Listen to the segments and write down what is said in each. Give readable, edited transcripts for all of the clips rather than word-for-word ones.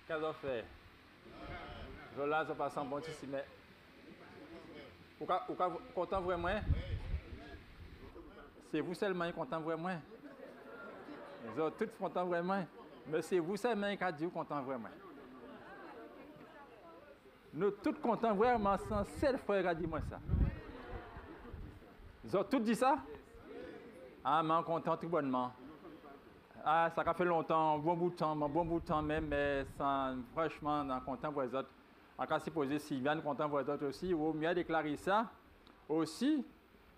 Qu'est-ce qu'on fait? Là, ça passe en bon ici, mais. Vous êtes content vraiment? C'est vous seulement qui êtes content vraiment? Vous êtes tous contents vraiment? Mais c'est vous seulement qui êtes dit content vraiment? Nous tous contents vraiment sans seul frère qui a dit moi ça. Vous avez tous dit ça? Ah, mais content tout bonnement. Ah, ça a fait longtemps, un bon bout de temps même, mais sans, franchement, on est content pour les autres. En cas de poser Sylviane, content pour les autres aussi. Ou mieux déclarer ça aussi.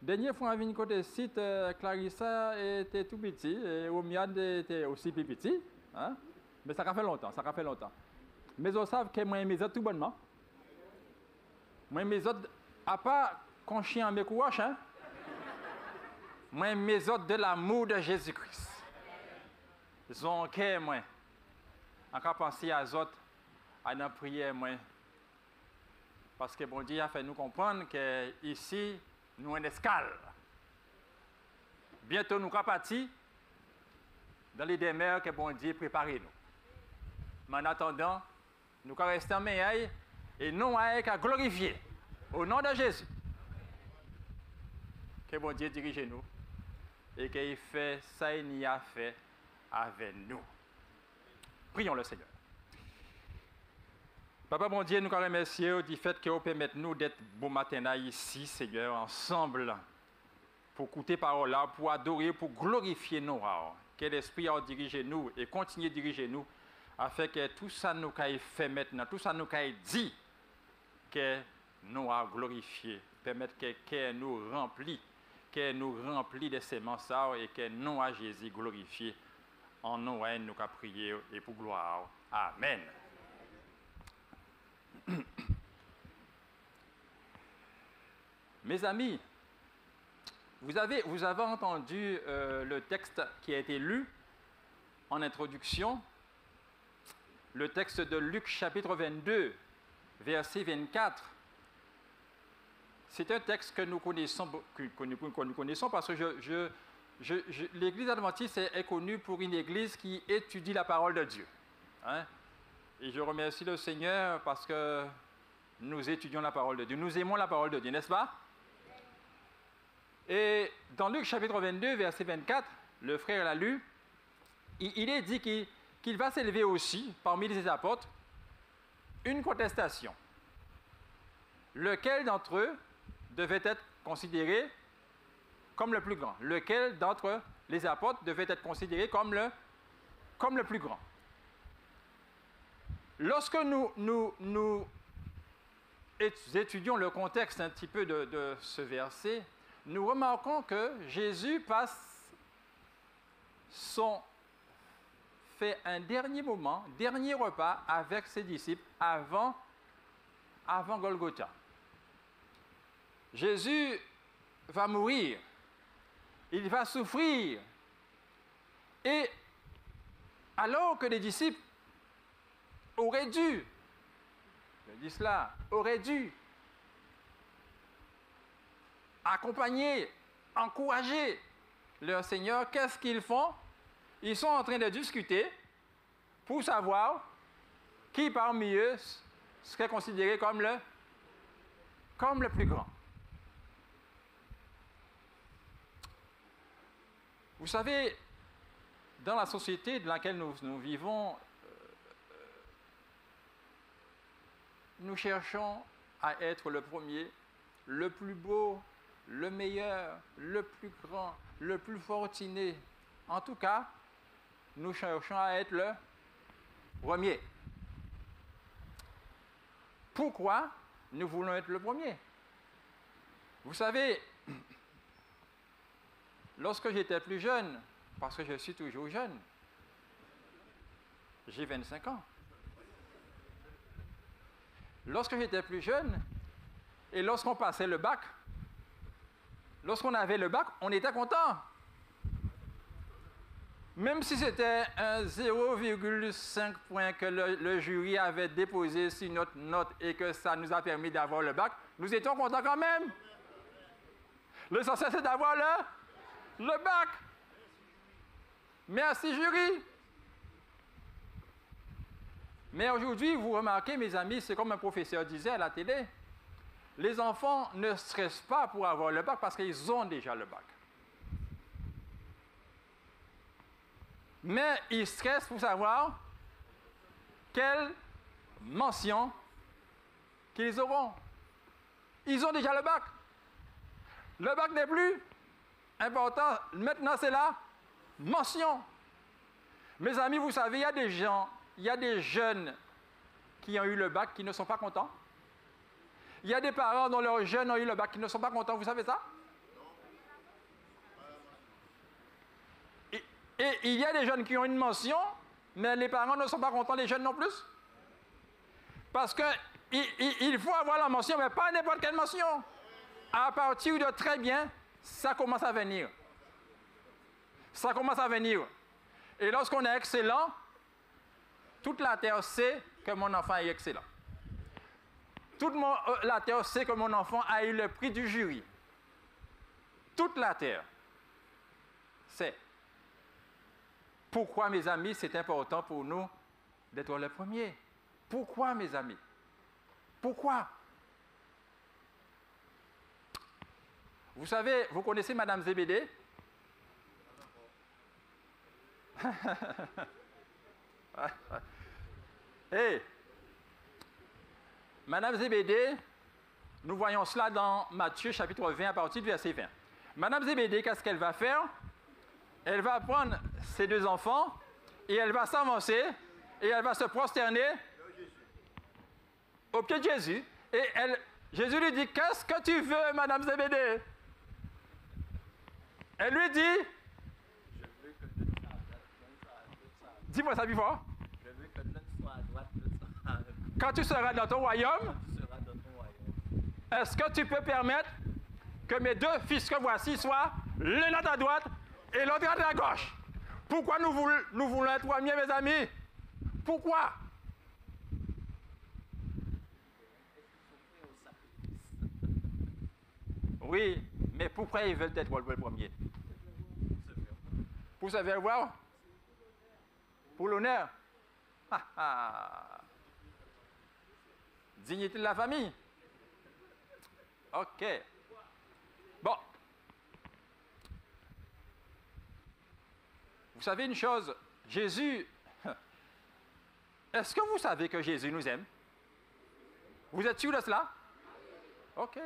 Dernière fois, on a vu côté site, Clarissa était tout petit, et au mieux était aussi plus petit. Hein? Mais ça a fait longtemps, Mais vous savez que moi, mes autres tout bonnement. Moi, mes autres, à part qu'on chie en mes couaches, hein? Moi, mes autres de l'amour de Jésus-Christ. Ils ont que moi. Encore penser à eux autres, à notre prière, moi. Parce que bon Dieu a fait nous comprendre que ici, nous sommes en escale. Bientôt, nous sommes partis dans les demeures que bon Dieu prépare nous. Mais en attendant, nous allons rester en meilleur et nous allons glorifier. Au nom de Jésus. Que bon Dieu dirige nous et qu'il fait ça qu'il y a fait avec nous. Prions le Seigneur. Papa, bon Dieu, nous remercions du fait que vous permettez nous d'être bon matin ici, Seigneur, ensemble, pour écouter parole là, pour adorer, pour glorifier nous. Que l'Esprit a dirigé nous et continue à diriger nous, afin que tout ça nous ait fait maintenant, tout ça nous ait dit, que nous a glorifié, permettre que nous remplit de sémences et que nous à Jésus glorifié. En nous, nous avons prié et pour gloire. Amen. Mes amis, vous avez entendu le texte qui a été lu en introduction, le texte de Luc chapitre 22, verset 24. C'est un texte que nous connaissons, parce que l'Église adventiste est connue pour une Église qui étudie la parole de Dieu. Hein? Et je remercie le Seigneur parce que nous étudions la parole de Dieu. Nous aimons la parole de Dieu, n'est-ce pas? Et dans Luc chapitre 22, verset 24, le frère l'a lu, il est dit qu'il va s'élever aussi, parmi les apôtres, une contestation. Lequel d'entre eux devait être considéré comme le plus grand? Lequel d'entre les apôtres devait être considéré comme le plus grand? Lorsque nous étudions le contexte un petit peu de ce verset, nous remarquons que Jésus fait un dernier repas avec ses disciples avant Golgotha. Jésus va mourir, il va souffrir, et alors que les disciples auraient dû accompagner, encourager leur Seigneur, qu'est-ce qu'ils font? Ils sont en train de discuter pour savoir qui parmi eux serait considéré comme le plus grand. Vous savez, dans la société dans laquelle nous vivons, nous cherchons à être le premier, le plus beau, le meilleur, le plus grand, le plus fortuné. En tout cas, nous cherchons à être le premier. Pourquoi nous voulons être le premier? Vous savez, lorsque j'étais plus jeune, parce que je suis toujours jeune, j'ai 25 ans. Lorsque j'étais plus jeune, et lorsqu'on passait le bac, lorsqu'on avait le bac, on était content. Même si c'était un 0,5 point que le jury avait déposé sur notre note et que ça nous a permis d'avoir le bac, nous étions contents quand même. L'essentiel, c'est d'avoir le bac. Merci, jury. Mais aujourd'hui, vous remarquez, mes amis, c'est comme un professeur disait à la télé, les enfants ne stressent pas pour avoir le bac parce qu'ils ont déjà le bac. Mais ils stressent pour savoir quelle mention qu'ils auront. Ils ont déjà le bac. Le bac n'est plus important. Maintenant, c'est la mention. Mes amis, vous savez, il y a des gens, il y a des jeunes qui ont eu le bac qui ne sont pas contents. Il y a des parents dont leurs jeunes ont eu le bac qui ne sont pas contents. Vous savez ça? Et il y a des jeunes qui ont une mention, mais les parents ne sont pas contents, les jeunes non plus. Parce qu'il faut avoir la mention, mais pas n'importe quelle mention. À partir de très bien, ça commence à venir. Ça commence à venir. Et lorsqu'on est excellent, toute la terre sait que mon enfant est excellent. Toute la terre sait que mon enfant a eu le prix du jury. Toute la terre sait. Pourquoi, mes amis, c'est important pour nous d'être le premier? Pourquoi, mes amis? Pourquoi? Vous savez, vous connaissez Madame Zébédée? Hey, Madame Zébédée, nous voyons cela dans Matthieu chapitre 20 à partir du verset 20. Madame Zébédée, qu'est-ce qu'elle va faire? Elle va prendre ses deux enfants et elle va s'avancer et elle va se prosterner au pied de Jésus. Et Jésus lui dit, qu'est-ce que tu veux, Madame Zébédée? Elle lui dit, dis-moi ça plus fort. Je veux que l'un soit à droite, l'autre soit à gauche. Quand tu seras dans ton royaume, est-ce que tu peux permettre que mes deux fils que voici soient l'un à ta droite et l'autre à ta gauche? Pourquoi nous voulons être premiers, mes amis? Pourquoi? Oui, mais pourquoi ils veulent être le premier? Pour se faire voir? Pour l'honneur? Dignité de la famille? OK. Bon. Vous savez une chose, Jésus... Est-ce que vous savez que Jésus nous aime? Vous êtes sûr de cela? OK.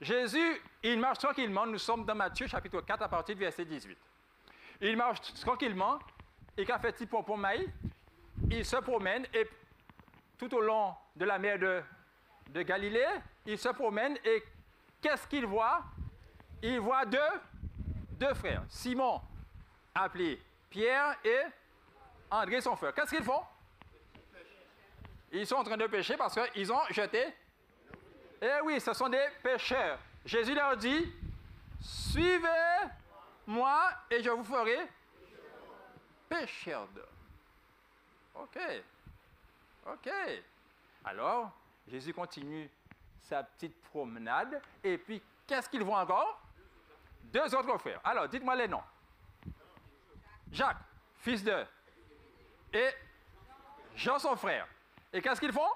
Jésus, il marche tranquillement. Nous sommes dans Matthieu chapitre 4 à partir du verset 18. Il marche tranquillement. Et qu'a fait-il pour Maï? Il se promène et tout au long de la mer de Galilée, il se promène et qu'est-ce qu'il voit? Il voit deux frères. Simon, appelé Pierre, et André, son frère. Qu'est-ce qu'ils font? Ils sont en train de pêcher parce qu'ils ont jeté. Eh oui, ce sont des pêcheurs. Jésus leur dit, suivez-moi et je vous ferai pêcheurs d'hommes. OK. Alors, Jésus continue sa petite promenade et puis, qu'est-ce qu'ils voient encore? Deux autres frères. Alors, dites-moi les noms. Jacques, fils de, et Jean, son frère. Et qu'est-ce qu'ils font?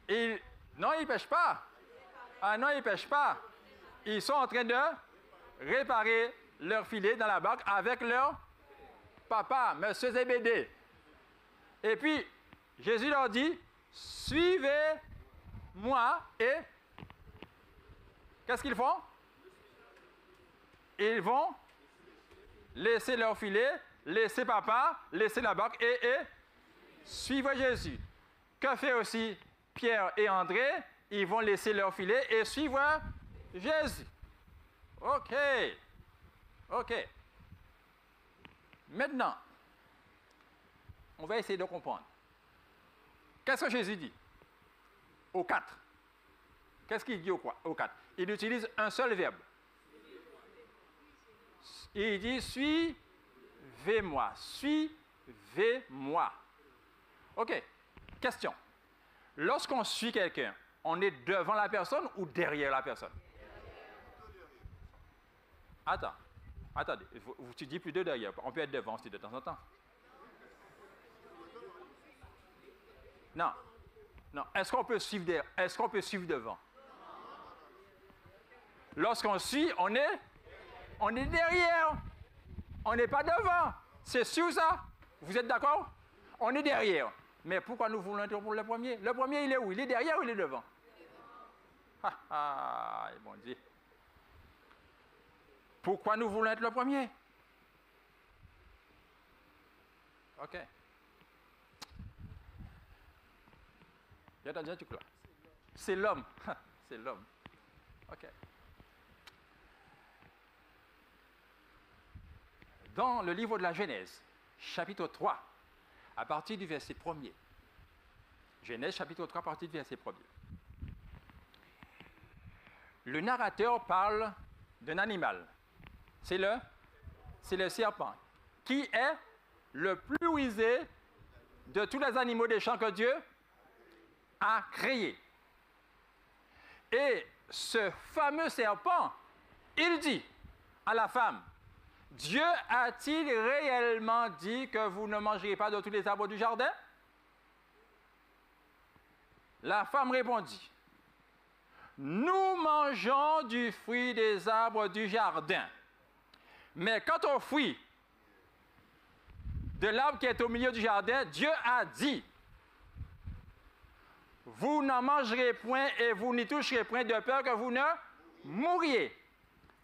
Non, ils ne pêchent pas. Ah non, ils ne pêchent pas. Ils sont en train de réparer leur filet dans la barque avec leur papa, M. Zébédée. Et puis, Jésus leur dit, suivez-moi et qu'est-ce qu'ils font? Ils vont laisser leur filet, laisser papa, laisser la barque et suivre Jésus. Que fait aussi Pierre et André? Ils vont laisser leur filet et suivre Jésus. OK. Maintenant, on va essayer de comprendre. Qu'est-ce que Jésus dit? Au 4. Qu'est-ce qu'il dit au 4? Il utilise un seul verbe. Il dit suivez-moi. Suivez-moi. OK. Question. Lorsqu'on suit quelqu'un, on est devant la personne ou derrière la personne? Attendez. Tu dis plus de derrière. On peut être devant aussi de temps en temps. Non. Non. Est-ce qu'on peut suivre devant? Lorsqu'on suit, on est derrière. On n'est pas devant. C'est sûr ça? Vous êtes d'accord? On est derrière. Mais pourquoi nous voulons être pour le premier? Le premier, il est où? Il est derrière ou il est devant? Ah ah, bon Dieu. Pourquoi nous voulons être le premier? OK. J'ai entendu un truc là. C'est l'homme. C'est l'homme. OK. Dans le livre de la Genèse, chapitre 3, à partir du verset 1er. Genèse, chapitre 3, à partir du verset 1er. Le narrateur parle d'un animal. C'est le serpent, qui est le plus rusé de tous les animaux des champs que Dieu a créés. Et ce fameux serpent, il dit à la femme, Dieu a-t-il réellement dit que vous ne mangerez pas de tous les arbres du jardin? La femme répondit, nous mangeons du fruit des arbres du jardin. Mais quant au fruit de l'arbre qui est au milieu du jardin, Dieu a dit, vous n'en mangerez point et vous n'y toucherez point de peur que vous ne mouriez.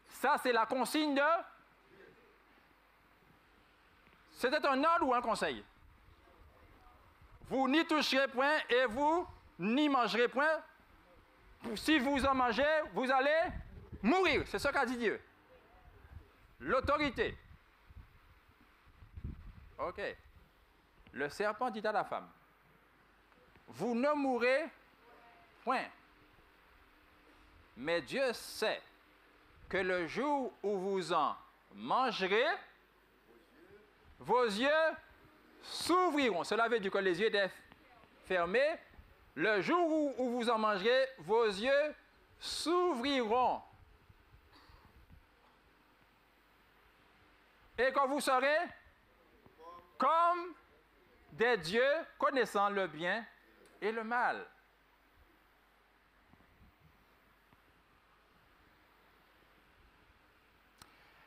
Ça, c'est la consigne de... C'était un ordre ou un conseil? Vous n'y toucherez point et vous n'y mangerez point. Si vous en mangez, vous allez mourir. C'est ce qu'a dit Dieu. L'autorité. OK. Le serpent dit à la femme, vous ne mourrez point. Mais Dieu sait que le jour où vous en mangerez, vos yeux s'ouvriront. Cela veut dire que les yeux étaient fermés. Le jour où vous en mangerez, vos yeux s'ouvriront. Et que vous serez comme des dieux connaissant le bien et le mal.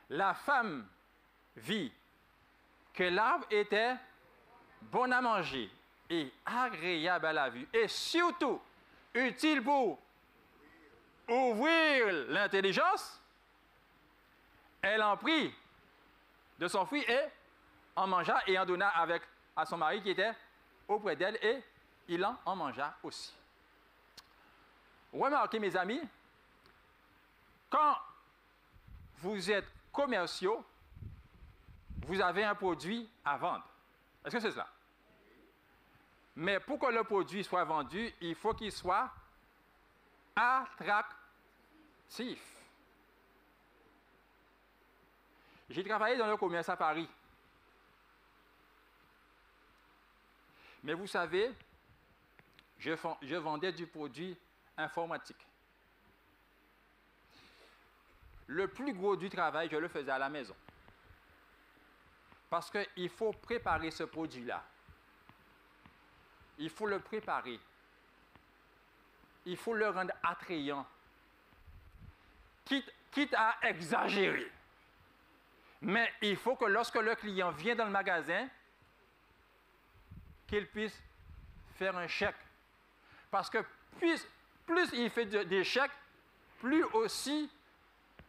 La femme vit que l'arbre était bon à manger et agréable à la vue, et surtout utile pour ouvrir l'intelligence. Elle en prit de son fruit et en mangea et en donna à son mari qui était auprès d'elle, et il en mangea aussi. Remarquez, mes amis, quand vous êtes commerciaux, vous avez un produit à vendre. Est-ce que c'est cela? Mais pour que le produit soit vendu, il faut qu'il soit attractif. J'ai travaillé dans le commerce à Paris. Mais vous savez, je vendais du produit informatique. Le plus gros du travail, je le faisais à la maison. Parce qu'il faut préparer ce produit-là. Il faut le préparer. Il faut le rendre attrayant. Quitte à exagérer. Mais il faut que lorsque le client vient dans le magasin, qu'il puisse faire un chèque. Parce que plus il fait des chèques, plus aussi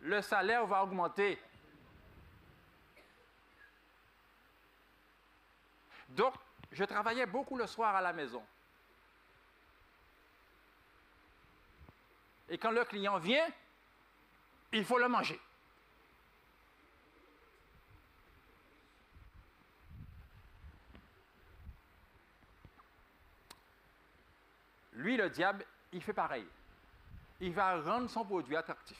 le salaire va augmenter. Donc, je travaillais beaucoup le soir à la maison. Et quand le client vient, il faut le manger. Lui, le diable, il fait pareil. Il va rendre son produit attractif.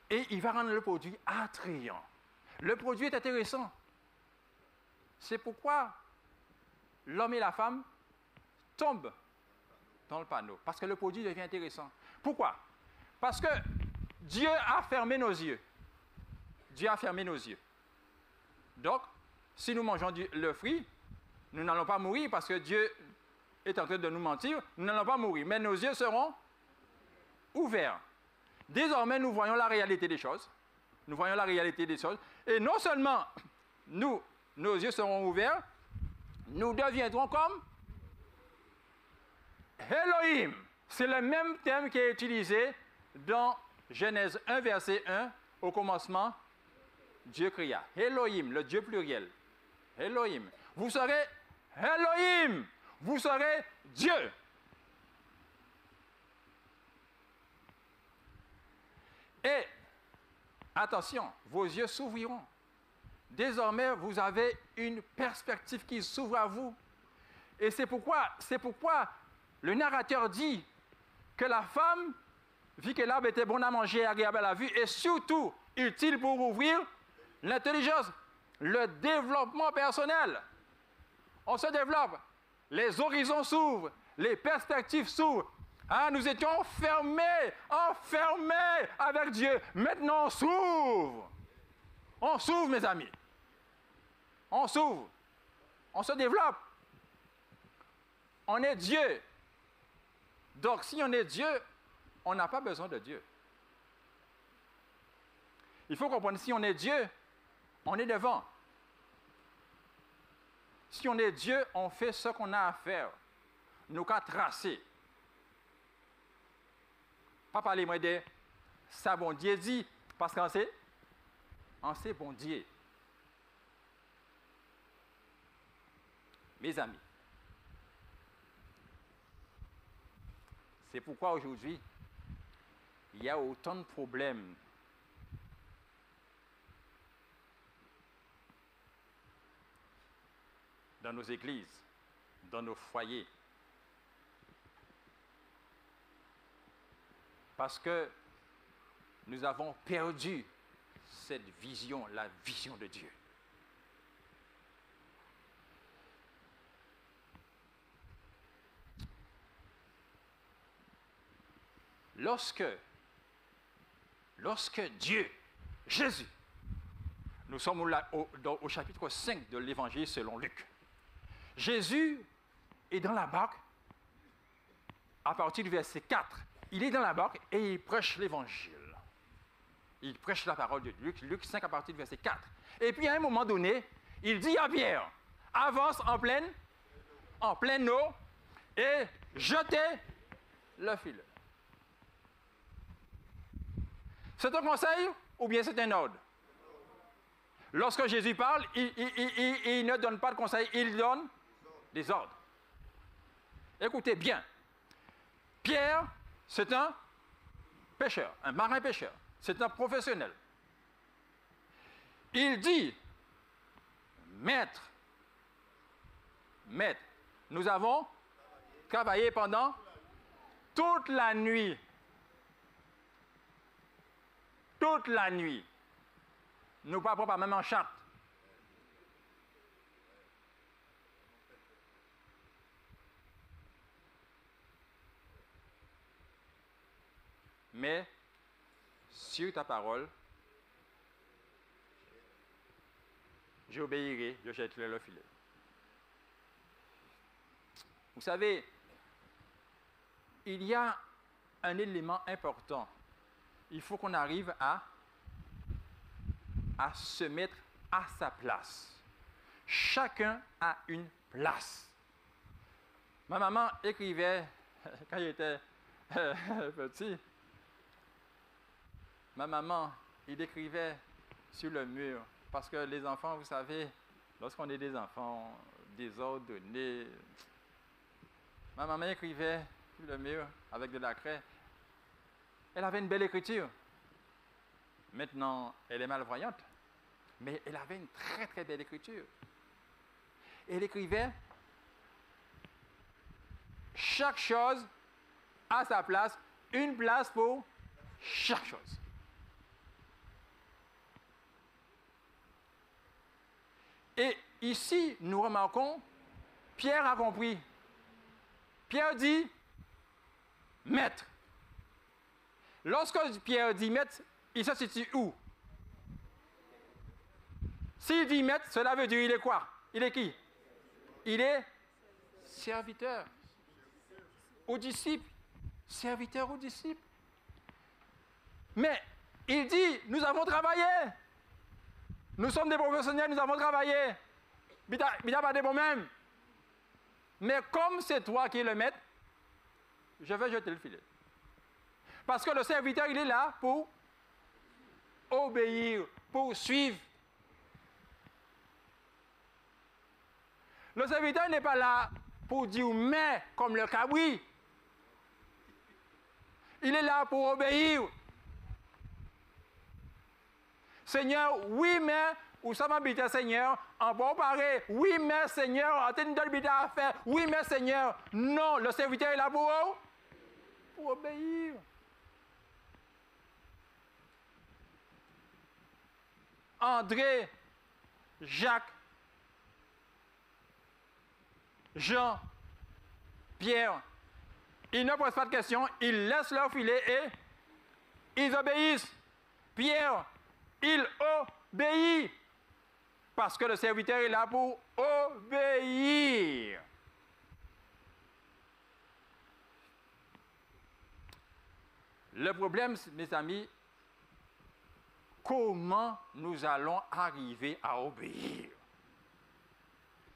Et il va rendre le produit attrayant. Le produit est intéressant. C'est pourquoi l'homme et la femme tombent dans le panneau. Parce que le produit devient intéressant. Pourquoi? Parce que Dieu a fermé nos yeux. Dieu a fermé nos yeux. Donc, si nous mangeons le fruit, Nous n'allons pas mourir parce que Dieu est en train de nous mentir. Nous n'allons pas mourir, mais nos yeux seront ouverts. Désormais, nous voyons la réalité des choses. Nous voyons la réalité des choses. Et non seulement nos yeux seront ouverts, nous deviendrons comme Elohim. C'est le même terme qui est utilisé dans Genèse 1, verset 1. Au commencement, Dieu créa. Elohim, le Dieu pluriel. Elohim. Vous serez Elohim. Vous serez Dieu. Et, attention, vos yeux s'ouvriront. Désormais, vous avez une perspective qui s'ouvre à vous. Et c'est pourquoi le narrateur dit que la femme vit que l'arbre était bon à manger et agréable à la vue, et surtout utile pour ouvrir l'intelligence, le développement personnel. On se développe, les horizons s'ouvrent, les perspectives s'ouvrent. Ah, nous étions enfermés avec Dieu. Maintenant, on s'ouvre. On s'ouvre, mes amis. On s'ouvre. On se développe. On est Dieu. Donc, si on est Dieu, on n'a pas besoin de Dieu. Il faut comprendre, si on est Dieu, on est devant. Si on est Dieu, on fait ce qu'on a à faire. Nous qu'à tracer. Pas parler moi de ça, bon Dieu dit, parce qu'on sait bon Dieu. Mes amis, c'est pourquoi aujourd'hui, il y a autant de problèmes dans nos églises, dans nos foyers. Parce que nous avons perdu cette vision, la vision de Dieu. Lorsque Dieu, Jésus, nous sommes au chapitre 5 de l'Évangile selon Luc. Jésus est dans la barque à partir du verset 4. Il est dans la barque et il prêche l'Évangile. Il prêche la parole de Luc, Luc 5 à partir du verset 4. Et puis à un moment donné, il dit à Pierre, avance en pleine eau et jetez le filet. C'est un conseil ou bien c'est un ordre? Lorsque Jésus parle, il ne donne pas de conseil, il donne des ordres. Écoutez bien. Pierre, c'est un pêcheur, un marin pêcheur. C'est un professionnel. Il dit, Maître, nous avons travaillé pendant toute la nuit. Toute la nuit. Nous ne parlons pas même en chatte. Mais, sur ta parole, j'obéirai, je jetterai le filet. Vous savez, il y a un élément important. Il faut qu'on arrive à se mettre à sa place. Chacun a une place. Ma maman écrivait, quand j'étais petit, ma maman, il écrivait sur le mur, parce que les enfants, vous savez, lorsqu'on est des enfants désordonnés, ma maman écrivait sur le mur avec de la craie. Elle avait une belle écriture. Maintenant, elle est malvoyante, mais elle avait une très très belle écriture. Elle écrivait chaque chose à sa place, une place pour chaque chose. Et ici, nous remarquons, Pierre a compris. Pierre dit, Maître. Lorsque Pierre dit Maître, il se situe où? S'il dit Maître, cela veut dire il est quoi? Il est qui? Il est serviteur aux disciples. Serviteur aux disciples. Mais il dit, nous avons travaillé. Nous sommes des professionnels, nous avons travaillé. Il n'y a pas de problème. Mais comme c'est toi qui es le maître, je vais jeter le filet. Parce que le serviteur, il est là pour obéir, pour suivre. Le serviteur n'est pas là pour dire mais comme le cabri. Il est là pour obéir. Seigneur, oui, mais, où ça m'habite, Seigneur, en bon paré, oui, mais, Seigneur, en train de à faire, oui, mais, Seigneur, non, le serviteur est là pour obéir. André, Jacques, Jean, Pierre, ils ne posent pas de questions, ils laissent leur filet et ils obéissent. Pierre, il obéit. Parce que le serviteur est là pour obéir. Le problème, mes amis, comment nous allons arriver à obéir?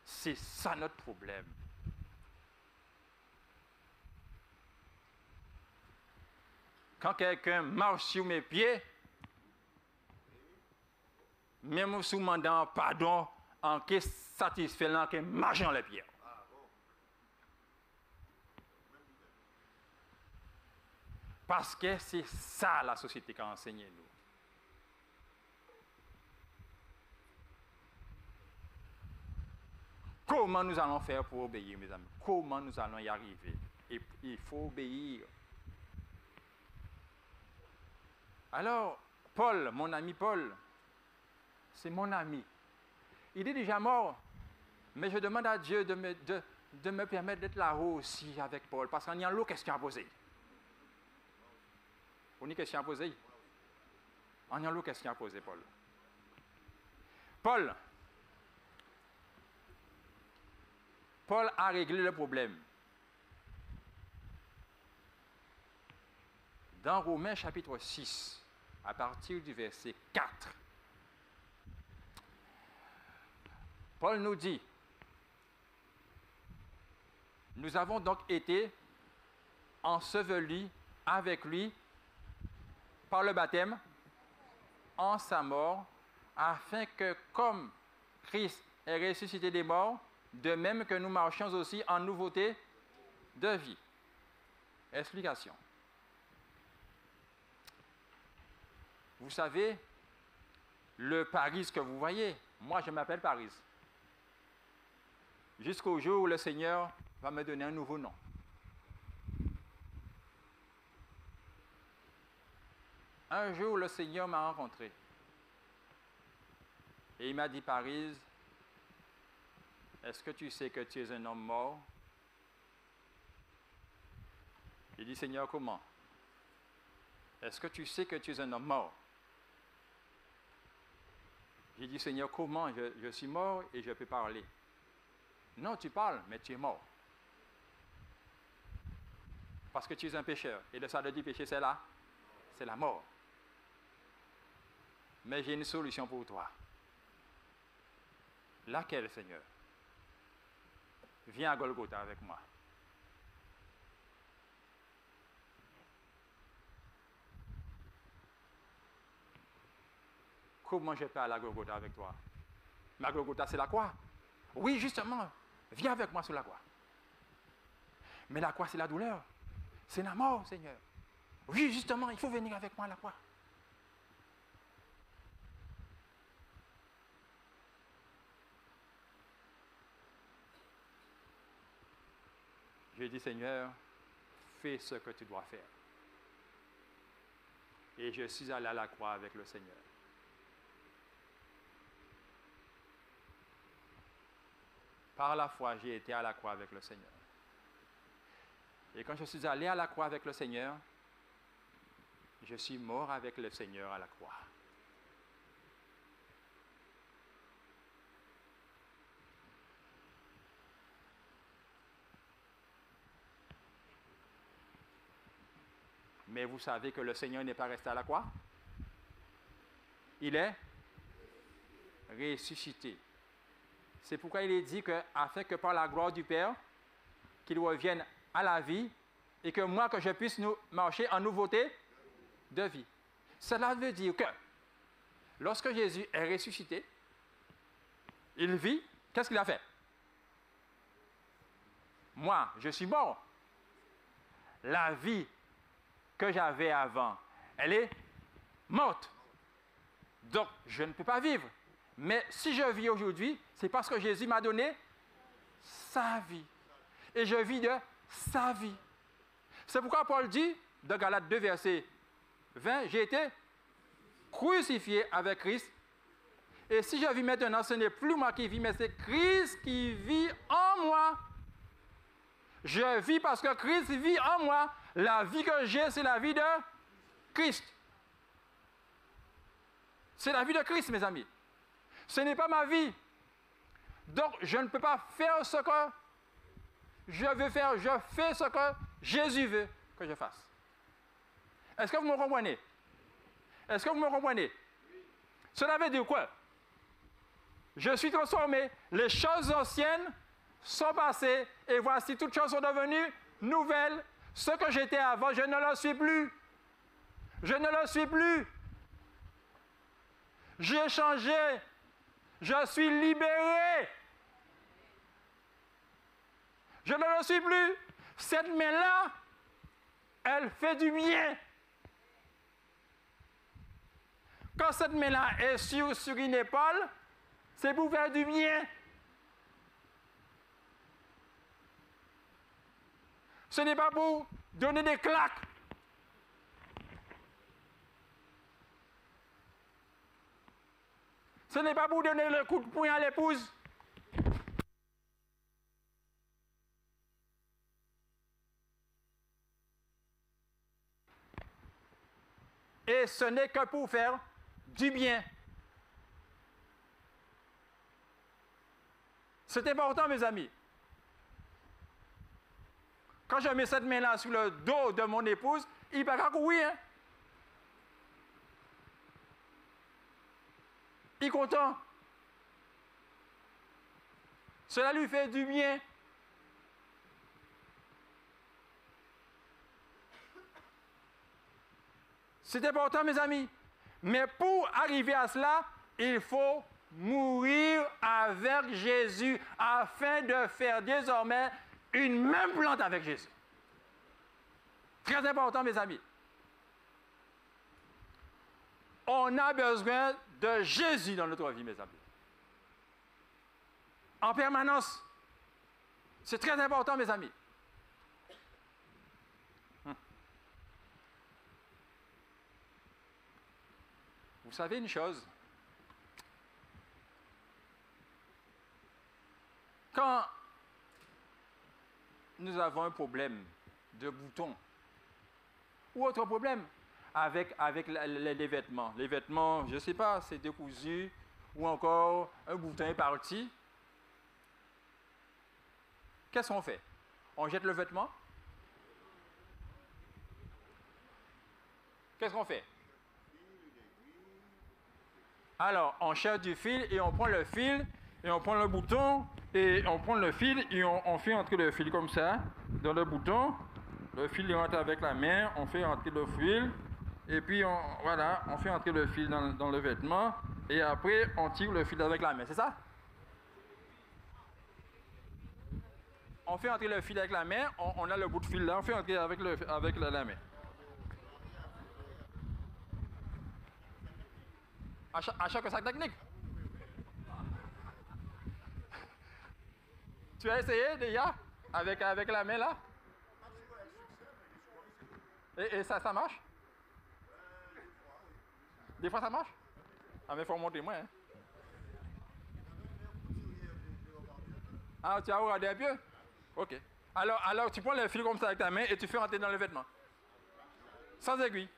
C'est ça notre problème. Quand quelqu'un marche sur mes pieds, même sous demandant pardon, en qui satisfait là, qui marche dans les pieds. Parce que c'est ça la société qui a enseigné nous. Comment nous allons faire pour obéir, mes amis? Comment nous allons y arriver? Et il faut obéir. Alors, Paul, mon ami Paul, c'est mon ami. Il est déjà mort, mais je demande à Dieu de me permettre d'être là-haut aussi avec Paul, parce qu'il y a une question à poser. On a une question à poser? On a une question à poser, Paul. Paul a réglé le problème. Dans Romains chapitre 6, à partir du verset 4, Paul nous dit, nous avons donc été ensevelis avec lui par le baptême en sa mort, afin que comme Christ est ressuscité des morts, de même que nous marchions aussi en nouveauté de vie. Explication. Vous savez, le Paris que vous voyez, moi je m'appelle Paris. Jusqu'au jour où le Seigneur va me donner un nouveau nom. Un jour, le Seigneur m'a rencontré. Et il m'a dit, Paris, est-ce que tu sais que tu es un homme mort? Il dit, Seigneur, comment? Est-ce que tu sais que tu es un homme mort? J'ai dit, Seigneur, comment? Je suis mort et je peux parler. Non, tu parles, mais tu es mort. Parce que tu es un pécheur. Et le salaire du péché, c'est là. C'est la mort. Mais j'ai une solution pour toi. Laquelle, Seigneur? Viens à Golgotha avec moi. Comment je peux aller à Golgotha avec toi? Ma Golgotha, c'est la croix. Oui, justement. Viens avec moi sur la croix. Mais la croix, c'est la douleur. C'est la mort, Seigneur. Oui, justement, il faut venir avec moi à la croix. J'ai dit, Seigneur, fais ce que tu dois faire. Et je suis allé à la croix avec le Seigneur. Par la foi, j'ai été à la croix avec le Seigneur. Et quand je suis allé à la croix avec le Seigneur, je suis mort avec le Seigneur à la croix. Mais vous savez que le Seigneur n'est pas resté à la croix. Il est ressuscité. C'est pourquoi il est dit que, afin que par la gloire du Père, qu'il revienne à la vie et que moi, que je puisse marcher en nouveauté de vie. Cela veut dire que lorsque Jésus est ressuscité, il vit, qu'est-ce qu'il a fait? Moi, je suis mort. La vie que j'avais avant, elle est morte. Donc, je ne peux pas vivre. Mais si je vis aujourd'hui, c'est parce que Jésus m'a donné sa vie. Et je vis de sa vie. C'est pourquoi Paul dit, dans Galates 2, verset 20, j'ai été crucifié avec Christ. Et si je vis maintenant, ce n'est plus moi qui vis, mais c'est Christ qui vit en moi. Je vis parce que Christ vit en moi. La vie que j'ai, c'est la vie de Christ. C'est la vie de Christ, mes amis. Ce n'est pas ma vie. Donc, je ne peux pas faire ce que je veux faire. Je fais ce que Jésus veut que je fasse. Est-ce que vous me comprenez? Est-ce que vous me comprenez? Cela veut dire quoi? Je suis transformé. Les choses anciennes sont passées et voici toutes choses sont devenues nouvelles. Ce que j'étais avant, je ne le suis plus. Je ne le suis plus. J'ai changé. Je suis libéré. Je ne le suis plus. Cette main-là, elle fait du bien. Quand cette main-là est sur une épaule, c'est pour faire du bien. Ce n'est pas pour donner des claques. Ce n'est pas pour donner le coup de poing à l'épouse. Et ce n'est que pour faire du bien. C'est important, mes amis. Quand je mets cette main-là sur le dos de mon épouse, il ne va pas courir. Hein? Il est content. Cela lui fait du bien. C'est important, mes amis. Mais pour arriver à cela, il faut mourir avec Jésus afin de faire désormais une même plante avec Jésus. Très important, mes amis. On a besoin de Jésus dans notre vie, mes amis. En permanence. C'est très important, mes amis. Vous savez une chose? Quand nous avons un problème de boutons ou autre problème avec les vêtements, je ne sais pas, c'est décousu ou encore un bouton est parti, qu'est-ce qu'on fait? On jette le vêtement? Qu'est-ce qu'on fait? Alors, on cherche du fil et on prend le fil et on prend le bouton et on prend le fil et on fait entrer le fil comme ça dans le bouton. Le fil rentre avec la main, on fait entrer le fil et puis voilà, on fait entrer le fil dans le vêtement et après on tire le fil avec la main, c'est ça? On fait entrer le fil avec la main, on a le bout de fil là, on fait entrer avec la main. À chaque technique. Tu as essayé déjà avec la main là? Et ça marche? Des fois ça marche? Ah mais il faut monter moins. Hein? Ah tu as regardé un peu? Ok. Alors tu prends le fil comme ça avec ta main et tu fais rentrer dans le vêtement. Sans aiguille.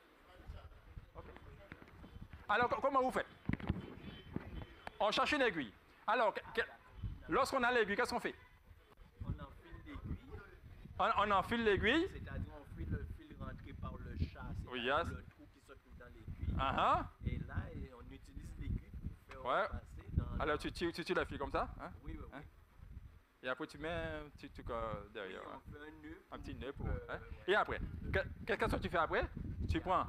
Okay. Alors comment vous faites? On cherche une aiguille. Alors lorsqu'on a l'aiguille, qu'est-ce qu'on fait? On enfile l'aiguille. On enfile l'aiguille. C'est-à-dire on fait le fil rentrer par le châssis. Oui, il y a yes. le trou qui se trouve dans l'aiguille. Et là, on utilise l'aiguille pour faire passer dans... Alors, tu tires la fil comme ça, hein? Oui, oui, oui. Et après, tu mets un petit truc derrière. Oui, on fait un nœud. Un petit nœud pour... Et après, qu'est-ce que tu fais après? Tu prends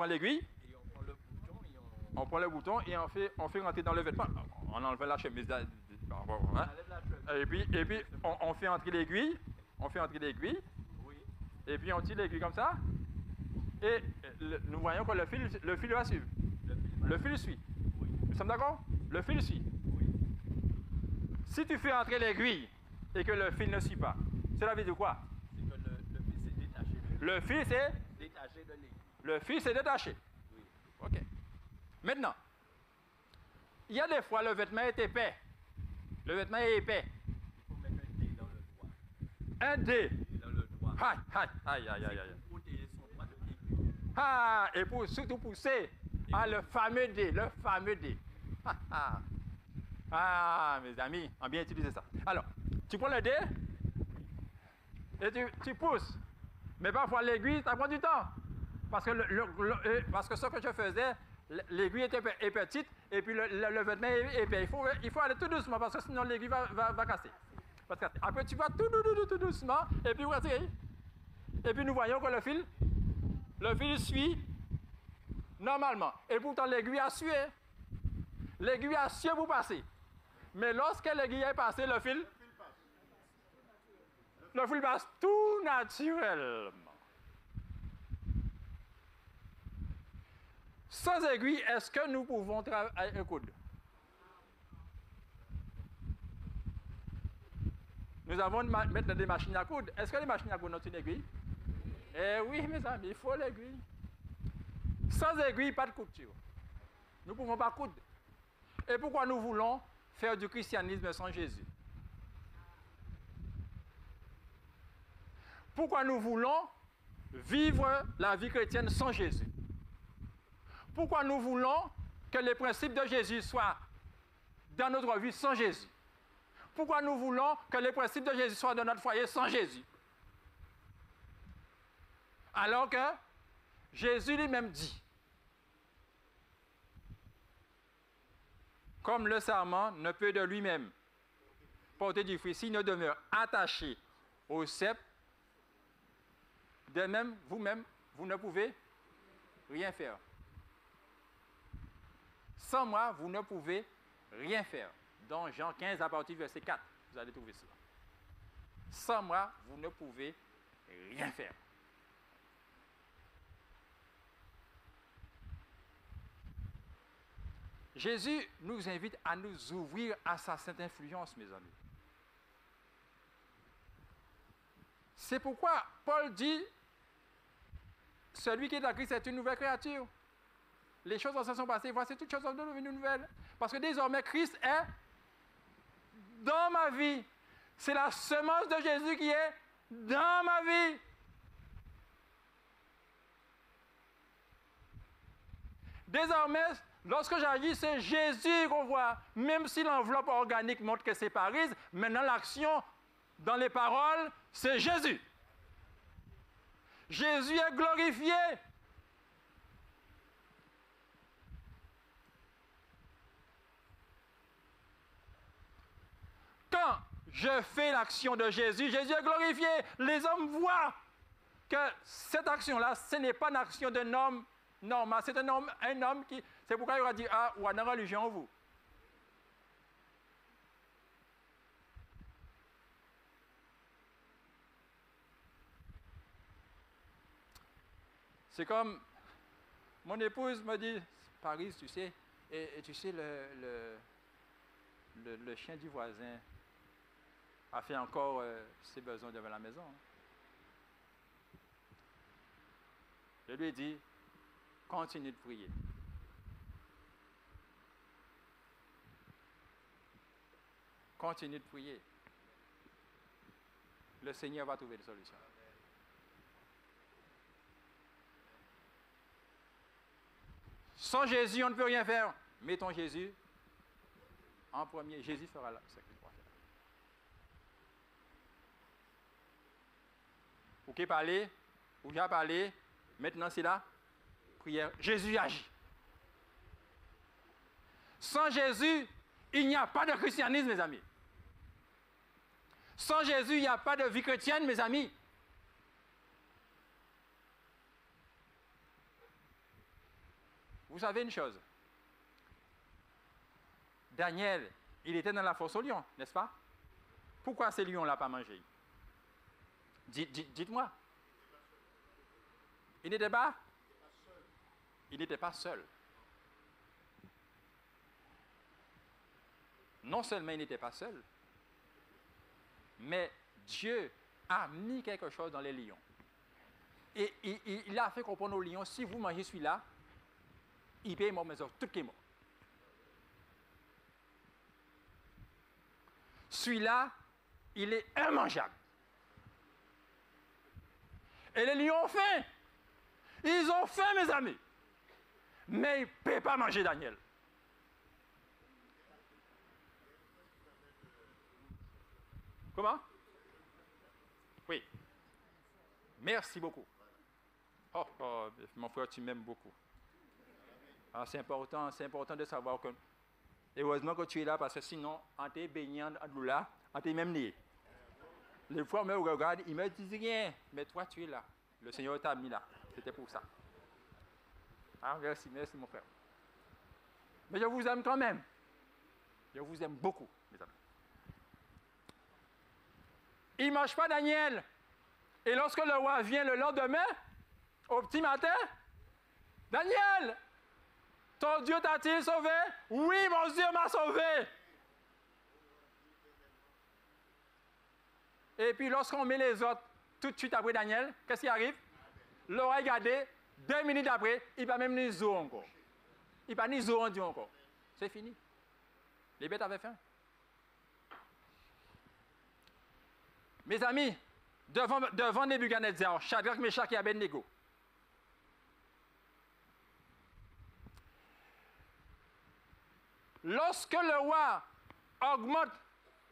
l'aiguille. Et on prend le bouton et on prend le bouton et on fait rentrer dans le vêtement. On enlève la chemise. Et puis on fait entrer l'aiguille. Oui. Et puis on tire l'aiguille comme ça. Et nous voyons que le fil va suivre. Le fil suit. Oui. Nous sommes d'accord? Le fil suit. Oui. Si tu fais entrer l'aiguille et que le fil ne suit pas, cela veut dire quoi? C'est que le fil s'est détaché. Le fil s'est détaché de l'aiguille. Le fil s'est détaché. Oui. OK. Maintenant, il y a des fois le vêtement est épais. Le vêtement est épais. Il faut mettre un dé dans le doigt. Un dé. Dans le doigt. Aïe. Pour protéger son doigt de l'aiguille. Et pour surtout pousser. Le fameux dé. Mes amis, on a bien utilisé ça. Alors, tu prends le dé et tu pousses. Mais parfois l'aiguille, ça prend du temps. Parce que ce que je faisais, l'aiguille était petite et puis le vêtement est épais. Il faut aller tout doucement parce que sinon l'aiguille va casser. Après, tu vas tout doucement et puis vous retirez. Et puis nous voyons que le fil suit normalement. Et pourtant l'aiguille a sué. L'aiguille a sué pour passer. Mais lorsque l'aiguille est passée, le fil passe tout naturellement. Sans aiguille, est-ce que nous pouvons travailler un coude? Nous avons maintenant des machines à coudre. Est-ce que les machines à coudre ont une aiguille? Eh oui, mes amis, il faut l'aiguille. Sans aiguille, pas de couture. Nous ne pouvons pas coudre. Et pourquoi nous voulons faire du christianisme sans Jésus? Pourquoi nous voulons vivre la vie chrétienne sans Jésus? Pourquoi nous voulons que les principes de Jésus soient dans notre vie sans Jésus? Pourquoi nous voulons que les principes de Jésus soient dans notre foyer sans Jésus? Alors que Jésus lui-même dit, comme le sarment ne peut de lui-même porter du fruit s'il ne demeure attaché au cep, de même, vous-même, vous ne pouvez rien faire. Sans moi, vous ne pouvez rien faire. Dans Jean 15, à partir du verset 4, vous allez trouver cela. Sans moi, vous ne pouvez rien faire. Jésus nous invite à nous ouvrir à sa sainte influence, mes amis. C'est pourquoi Paul dit, celui qui est dans Christ est une nouvelle créature. Les choses se sont passées, voici toutes choses sont devenues nouvelles. Parce que désormais, Christ est dans ma vie. C'est la semence de Jésus qui est dans ma vie. Désormais, lorsque j'agis, c'est Jésus qu'on voit. Même si l'enveloppe organique montre que c'est Paris, maintenant l'action dans les paroles, c'est Jésus. Jésus est glorifié. Quand je fais l'action de Jésus, Jésus est glorifié. Les hommes voient que cette action-là, ce n'est pas une action d'un homme normal. C'est un homme qui... C'est pourquoi il aura dit, ou à la religion, vous. C'est comme... Mon épouse me dit, Paris, tu sais, et tu sais, le chien du voisin a fait encore ses besoins devant la maison. Je lui ai dit, continue de prier. Continue de prier. Le Seigneur va trouver des solutions. Sans Jésus, on ne peut rien faire. Mettons Jésus en premier. Jésus fera ce qu'il doit faire. Ou qui parler, ou qui a parlé, Maintenant, c'est la prière. Jésus agit. Sans Jésus, il n'y a pas de christianisme, mes amis. Sans Jésus, il n'y a pas de vie chrétienne, mes amis. Vous savez une chose. Daniel, il était dans la fosse aux lions, n'est-ce pas? Pourquoi ces lions ne l'ont pas mangé? Dites-moi. Il n'était pas? Il n'était pas seul. Non seulement il n'était pas seul, mais Dieu a mis quelque chose dans les lions. Et il a fait comprendre aux lions, si vous mangez celui-là, il paye mon maison, tout qui est mort. Celui-là, il est immangeable. Et les lions ont faim. Ils ont faim, mes amis. Mais ils ne peuvent pas manger Daniel. Comment? Oui. Merci beaucoup. Oh, mon frère, tu m'aimes beaucoup. Ah, c'est important de savoir que... Heureusement que tu es là, parce que sinon, en te baignant en là, en te même lié. Les fois, me regardent, ils me disent rien. Mais toi, tu es là. Le Seigneur t'a mis là. C'était pour ça. Ah, merci mon frère. Mais je vous aime quand même. Je vous aime beaucoup, mes amis. Il ne mange pas Daniel. Et lorsque le roi vient le lendemain, au petit matin, Daniel, ton Dieu t'a-t-il sauvé? Oui, mon Dieu m'a sauvé. Et puis lorsqu'on met les autres tout de suite après Daniel, qu'est-ce qui arrive? Le roi est gardé, 2 minutes après, il ne va même ni zo encore. Il ne va ni zo encore. C'est fini. Les bêtes avaient faim. Mes amis, devant Nebuchadnezzar, Shadrach, Meshach et Abednego, lorsque le roi augmente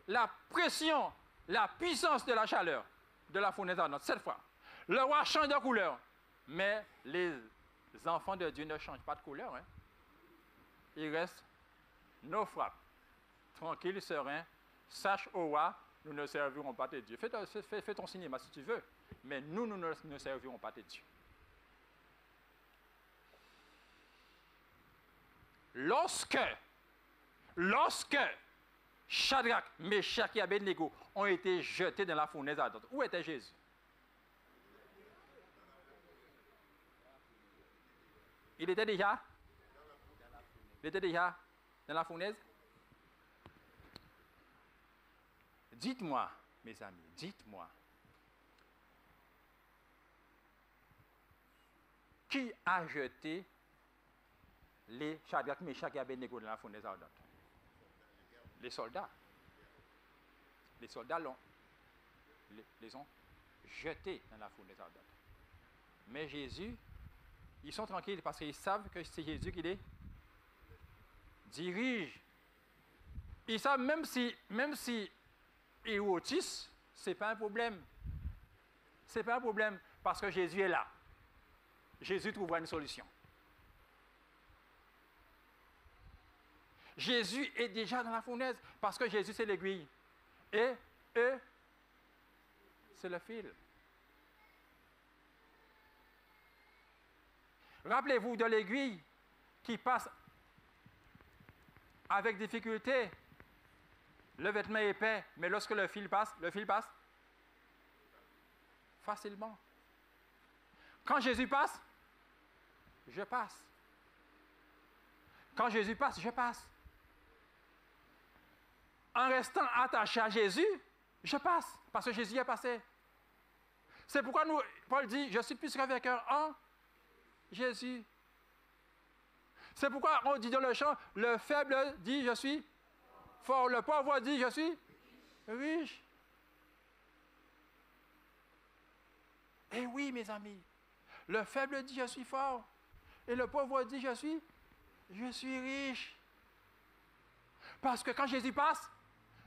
la pression, la puissance de la chaleur de la fournaise ardente, cette fois, le roi change de couleur. Mais les enfants de Dieu ne changent pas de couleur. Hein. Ils restent nos frappes, tranquilles, sereins. Sache au roi, nous ne servirons pas tes dieux. Fais ton cinéma si tu veux, mais nous ne servirons pas tes dieux. Lorsque Shadrach, Meshach et Abednego ont été jetés dans la fournaise ardente, où était Jésus? Il était déjà dans la fournaise? Dites-moi, mes amis, dites-moi. Qui a jeté les Shadrach, Meshach et Abednego dans la fournaise ardente? Les soldats. Les soldats les ont jetés dans la fournaise ardente. Mais Jésus, ils sont tranquilles parce qu'ils savent que c'est Jésus qui les dirige. Ils savent même si ils autissent, ce n'est pas un problème. Ce n'est pas un problème parce que Jésus est là. Jésus trouvera une solution. Jésus est déjà dans la fournaise parce que Jésus c'est l'aiguille. Et eux, c'est le fil. Rappelez-vous de l'aiguille qui passe avec difficulté. Le vêtement est épais, mais lorsque le fil passe facilement. Quand Jésus passe, je passe. Quand Jésus passe, je passe. En restant attaché à Jésus, je passe, parce que Jésus est passé. C'est pourquoi Paul dit, je suis plus qu'un vainqueur en Jésus. C'est pourquoi on dit dans le chant, le faible dit, je suis fort. Le pauvre dit, je suis riche. Eh oui, mes amis, le faible dit, je suis fort. Et le pauvre dit, je suis riche. Parce que quand Jésus passe,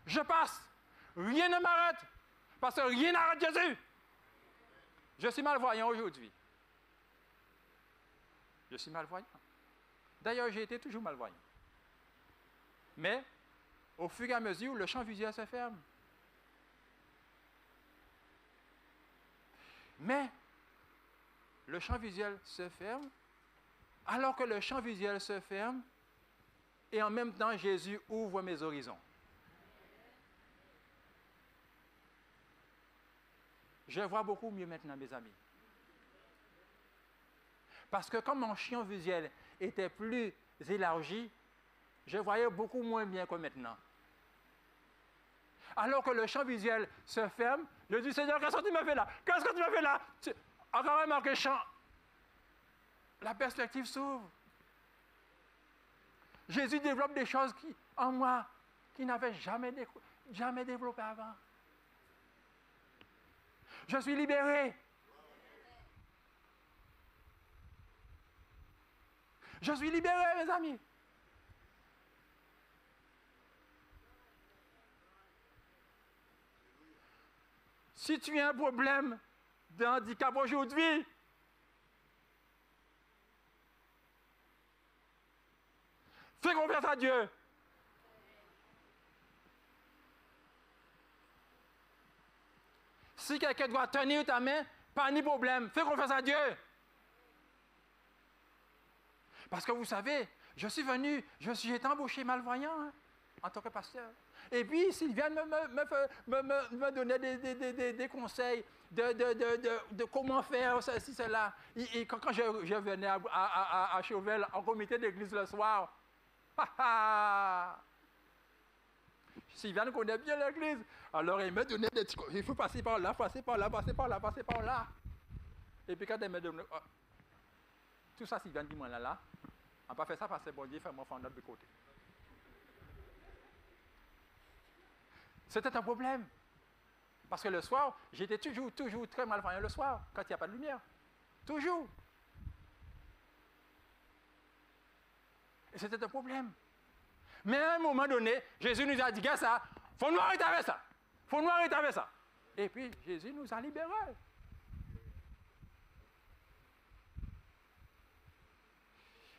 je passe. Rien ne m'arrête. Parce que rien n'arrête Jésus. Je suis malvoyant aujourd'hui. Je suis malvoyant. D'ailleurs, j'ai été toujours malvoyant. Mais, au fur et à mesure, le champ visuel se ferme. Mais, le champ visuel se ferme, alors que le champ visuel se ferme, et en même temps, Jésus ouvre mes horizons. Je vois beaucoup mieux maintenant, mes amis. Parce que comme mon champ visuel était plus élargi, je voyais beaucoup moins bien que maintenant. Alors que le champ visuel se ferme, je dis, Seigneur, qu'est-ce que tu m'as fait là? Qu'est-ce que tu m'as fait là? Encore remarqué champ. La perspective s'ouvre. Jésus développe des choses en moi qui n'avaient jamais développé avant. Je suis libéré. Je suis libéré, mes amis. Si tu as un problème de handicap aujourd'hui, fais confiance à Dieu. Si quelqu'un doit tenir ta main, pas ni problème, fais confiance à Dieu. Parce que vous savez, j'ai été embauché malvoyant en tant que pasteur. Et puis, s'ils viennent me donner des conseils de comment faire ceci, cela. Et quand je venais à Chauvel, en comité d'église le soir, s'ils viennent connaître bien l'église, alors ils me donnaient des petits conseils. Il faut passer par là, passer par là, passer par là, passer par là. Et puis quand ils me donnaient... tout ça, s'ils viennent dire, moi là, on n'a pas fait ça parce que bon Dieu fait mon enfant de l'autre côté. C'était un problème. Parce que le soir, j'étais toujours très malvoyant le soir, quand il n'y a pas de lumière. Toujours. Et c'était un problème. Mais à un moment donné, Jésus nous a dit, gars, ça, il faut nous arrêter avec ça. Il faut nous arrêter avec ça. Et puis, Jésus nous a libérés.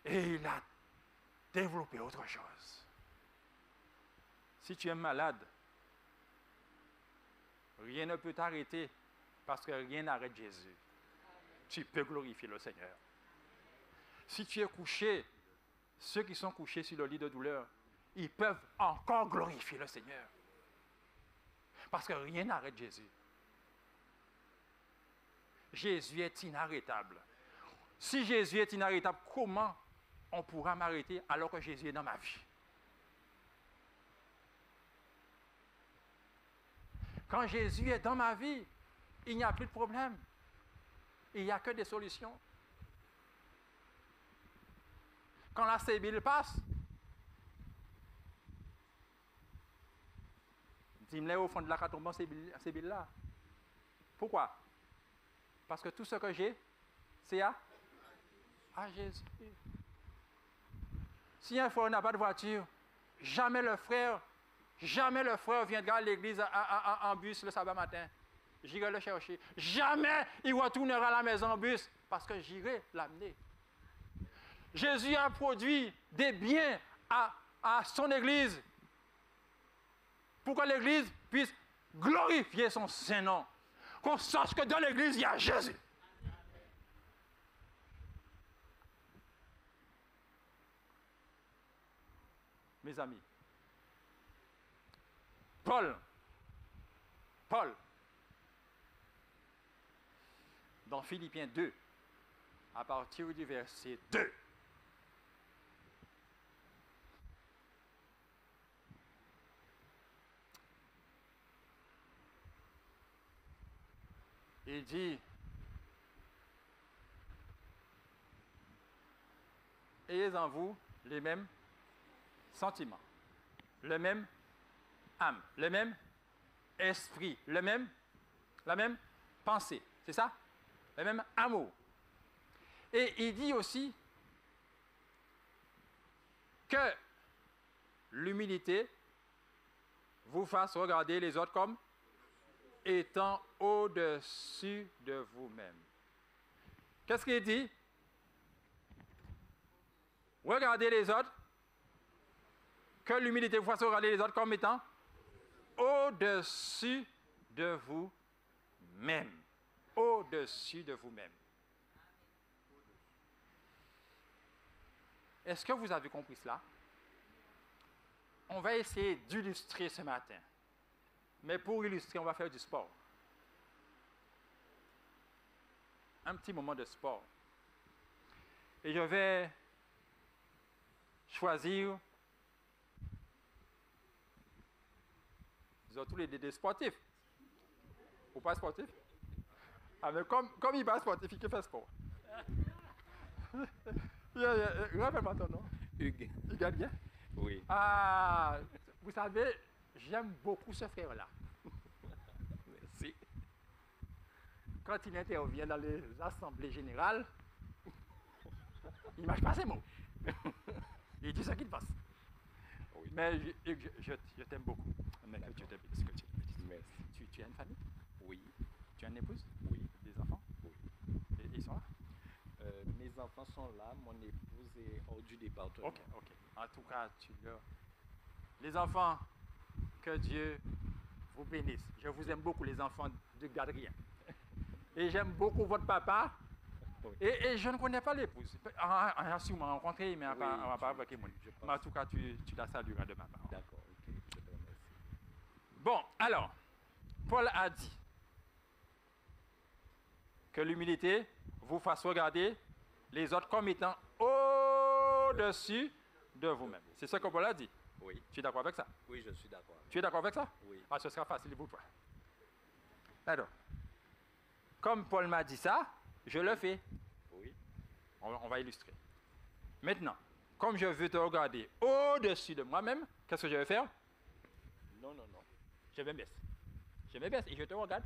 Et il a développé autre chose. Si tu es malade, rien ne peut t'arrêter parce que rien n'arrête Jésus. Tu peux glorifier le Seigneur. Si tu es couché, ceux qui sont couchés sur le lit de douleur, ils peuvent encore glorifier le Seigneur. Parce que rien n'arrête Jésus. Jésus est inarrêtable. Si Jésus est inarrêtable, comment on pourra m'arrêter alors que Jésus est dans ma vie? Quand Jésus est dans ma vie, il n'y a plus de problème. Il n'y a que des solutions. Quand la sébile passe, dis-moi au fond de la catombe, sébile là. Pourquoi? Parce que tout ce que j'ai, c'est à Jésus. Si un frère n'a pas de voiture, jamais le frère viendra à l'église en bus le sabbat matin. J'irai le chercher. Jamais il retournera à la maison en bus parce que j'irai l'amener. Jésus a produit des biens à son église pour que l'église puisse glorifier son Saint-Nom. Qu'on sache que dans l'église, il y a Jésus. Mes amis, Paul, dans Philippiens 2, à partir du verset 2, il dit, ayez en vous les mêmes sentiments, le même âme, le même esprit, la même pensée, c'est ça? Le même amour. Et il dit aussi que l'humilité vous fasse regarder les autres comme étant au-dessus de vous-même. Qu'est-ce qu'il dit? regardez les autres, que l'humilité vous fasse regarder les autres comme étant au-dessus de vous-même. Au-dessus de vous-même. Est-ce que vous avez compris cela? On va essayer d'illustrer ce matin. Mais pour illustrer, on va faire du sport. Un petit moment de sport. Et je vais choisir, disons, tous les des sportifs. Ou pas sportifs? Ah, mais comme il n'est pas sportif, il fait sport. Rappelle-moi ton nom. Hugues. Hugues Adrien? Oui. Ah, vous savez, j'aime beaucoup ce frère-là. Merci. Quand il intervient dans les assemblées générales, il ne mâche pas ses mots. Il dit ce qu'il pense. Oui. Mais je t'aime beaucoup. Mais que tu t'aimes, Merci. tu as une famille? Oui. Tu as une épouse? Oui. Des enfants? Oui. Et ils sont là? Mes enfants sont là, mon épouse est hors du département. Ok. En tout cas, les enfants, que Dieu vous bénisse. Je vous aime beaucoup, les enfants de Gadrien. Et j'aime beaucoup votre papa. Oui. Et je ne connais pas l'épouse. On a sûrement rencontré, mais on ne va pas avec moi. Mais en tout cas, tu la salueras de ma part. D'accord, ok, je te remercie. Bon, alors, Paul a dit que l'humilité vous fasse regarder les autres comme étant au-dessus de vous-même. C'est ce que Paul a dit. Oui. Tu es d'accord avec ça? Oui, je suis d'accord. Tu es d'accord avec ça? Oui. Ah, ce sera facile pour toi. Alors, comme Paul m'a dit ça, je le fais. Oui. On va illustrer. Maintenant, comme je veux te regarder au-dessus de moi-même, qu'est-ce que je vais faire? Non. Je me baisse. Je me baisse et je te regarde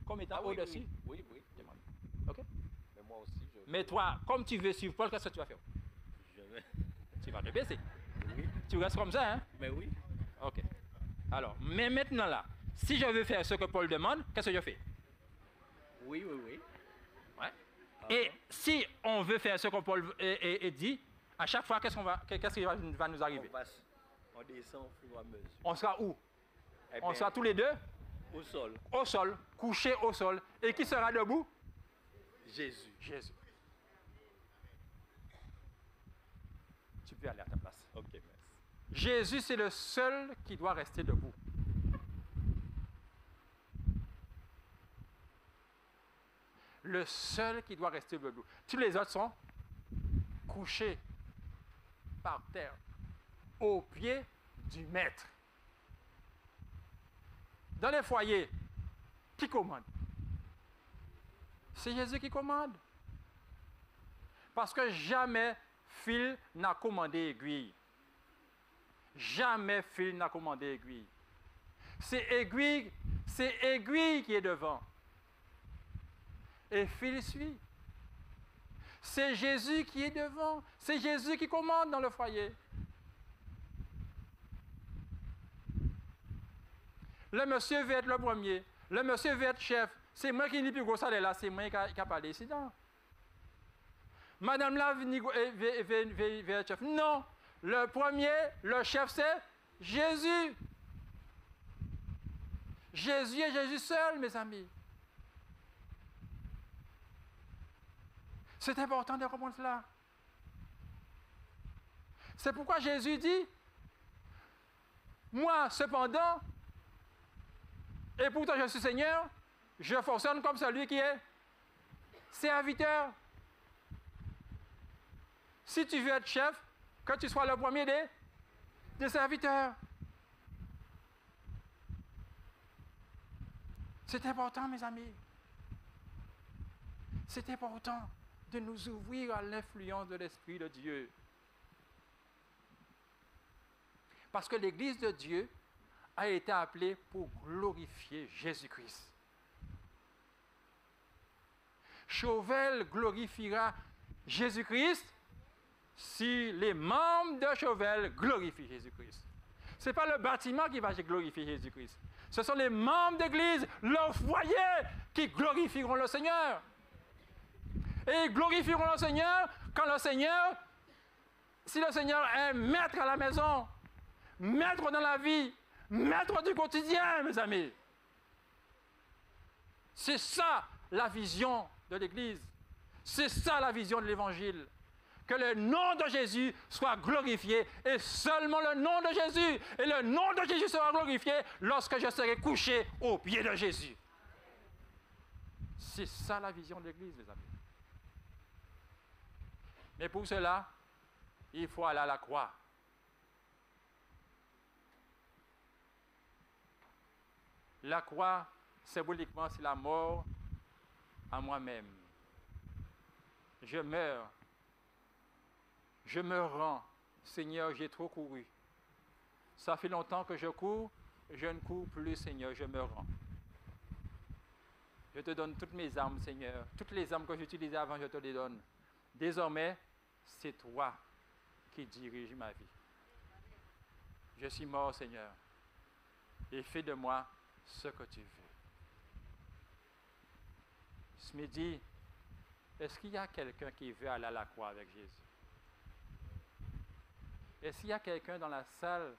comme étant au-dessus. Oui. Demande. OK? Mais moi aussi, je... Mais toi, comme tu veux suivre Paul, qu'est-ce que tu vas faire? Je vais... Tu vas te baisser. Oui. Tu restes comme ça, hein? Mais oui. OK. Alors, mais maintenant là, si je veux faire ce que Paul demande, qu'est-ce que je fais? Oui. Ouais. Ah, Et si on veut faire ce que Paul dit, à chaque fois, qu'est-ce qui va nous arriver? On descend au fur et à mesure. On sera où? Eh On bien, sera tous les deux au sol. au sol, couchés au sol. Et qui sera debout? Jésus. Jésus. Tu peux aller à ta place. Ok, merci. Jésus, c'est le seul qui doit rester debout. Le seul qui doit rester debout. Tous les autres sont couchés par terre, aux pieds du maître. Dans les foyers, qui commande? C'est Jésus qui commande. Parce que jamais fil n'a commandé aiguille. Jamais fil n'a commandé aiguille. C'est aiguille qui est devant. Et fil suit. C'est Jésus qui est devant. C'est Jésus qui commande dans le foyer. Le monsieur veut être le premier. Le monsieur veut être chef. C'est moi qui n'ai plus gros salaire là. C'est moi qui a parlé ici. Madame là veut être chef. Non. Le premier, le chef, c'est Jésus. Jésus et Jésus seul, mes amis. C'est important de comprendre cela. C'est pourquoi Jésus dit, moi, cependant, et pourtant je suis Seigneur, je fonctionne comme celui qui est serviteur. Si tu veux être chef, que tu sois le premier des serviteurs. C'est important, mes amis. C'est important de nous ouvrir à l'influence de l'Esprit de Dieu. Parce que l'Église de Dieu a été appelée pour glorifier Jésus-Christ. Chauvel glorifiera Jésus-Christ si les membres de Chauvel glorifient Jésus-Christ. Ce n'est pas le bâtiment qui va glorifier Jésus-Christ. Ce sont les membres d'Église, leur foyer, qui glorifieront le Seigneur. Et ils glorifieront le Seigneur quand le Seigneur Si le Seigneur est maître à la maison, maître dans la vie, maître du quotidien, mes amis. C'est ça la vision de l'Église. C'est ça la vision de l'Évangile. Que le nom de Jésus soit glorifié et seulement le nom de Jésus. Et le nom de Jésus sera glorifié lorsque je serai couché aux pieds de Jésus. C'est ça la vision de l'Église, les amis. Mais pour cela, il faut aller à la croix. La croix, symboliquement, c'est la mort à moi-même. Je meurs. Je me rends. Seigneur, j'ai trop couru. Ça fait longtemps que je cours. Je ne cours plus, Seigneur, je me rends. Je te donne toutes mes armes, Seigneur. Toutes les armes que j'utilisais avant, je te les donne. Désormais, c'est toi qui dirige ma vie. Je suis mort, Seigneur. Et fais de moi ce que tu veux. Ce midi, est-ce qu'il y a quelqu'un qui veut aller à la croix avec Jésus? Est-ce qu'il y a quelqu'un dans la salle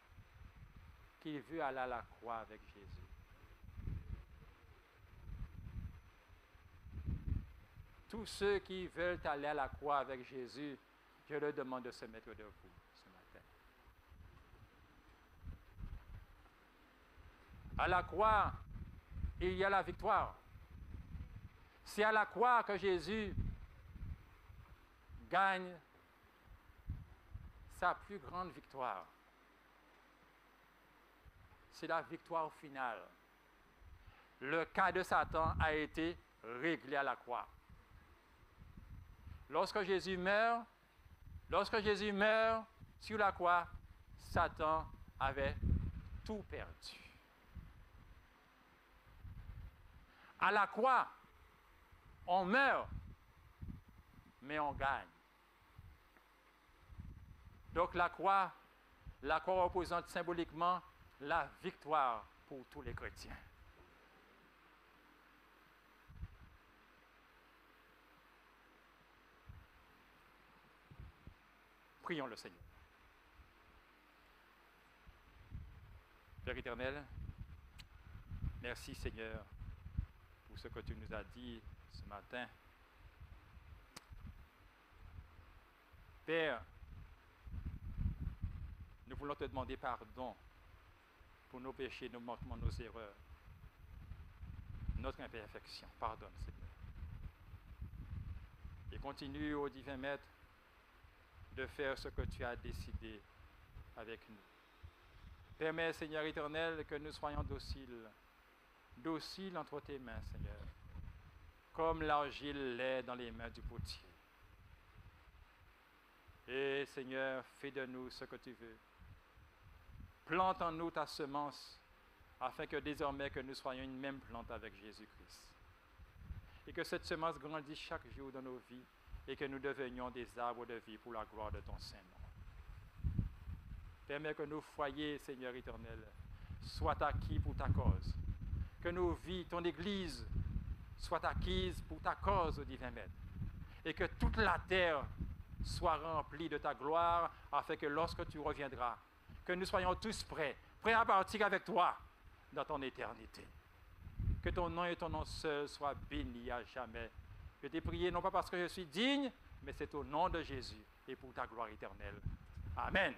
qui veut aller à la croix avec Jésus? Tous ceux qui veulent aller à la croix avec Jésus, je leur demande de se mettre debout ce matin. À la croix, il y a la victoire. C'est à la croix que Jésus gagne sa plus grande victoire. C'est la victoire finale. Le cas de Satan a été réglé à la croix. Lorsque Jésus meurt sur la croix, Satan avait tout perdu. À la croix, on meurt, mais on gagne. Donc la croix représente symboliquement la victoire pour tous les chrétiens. Prions le Seigneur. Père éternel, merci Seigneur pour ce que tu nous as dit ce matin. Père, nous voulons te demander pardon pour nos péchés, nos manquements, nos erreurs, notre imperfection. Pardonne, Seigneur. Et continue, ô divin Maître, de faire ce que tu as décidé avec nous. Permets, Seigneur éternel, que nous soyons dociles entre tes mains, Seigneur, comme l'argile l'est dans les mains du potier. Et Seigneur, fais de nous ce que tu veux. Plante en nous ta semence, afin que désormais que nous soyons une même plante avec Jésus-Christ. Et que cette semence grandisse chaque jour dans nos vies, et que nous devenions des arbres de vie pour la gloire de ton Saint-Nom. Permets que nos foyers, Seigneur éternel, soient acquis pour ta cause. Que nos vies, ton Église, soient acquises pour ta cause, ô divin Maître. Et que toute la terre soit remplie de ta gloire, afin que lorsque tu reviendras, que nous soyons tous prêts à partir avec toi dans ton éternité. Que ton nom et ton nom seul soient bénis à jamais. Je t'ai prié non pas parce que je suis digne, mais c'est au nom de Jésus et pour ta gloire éternelle. Amen.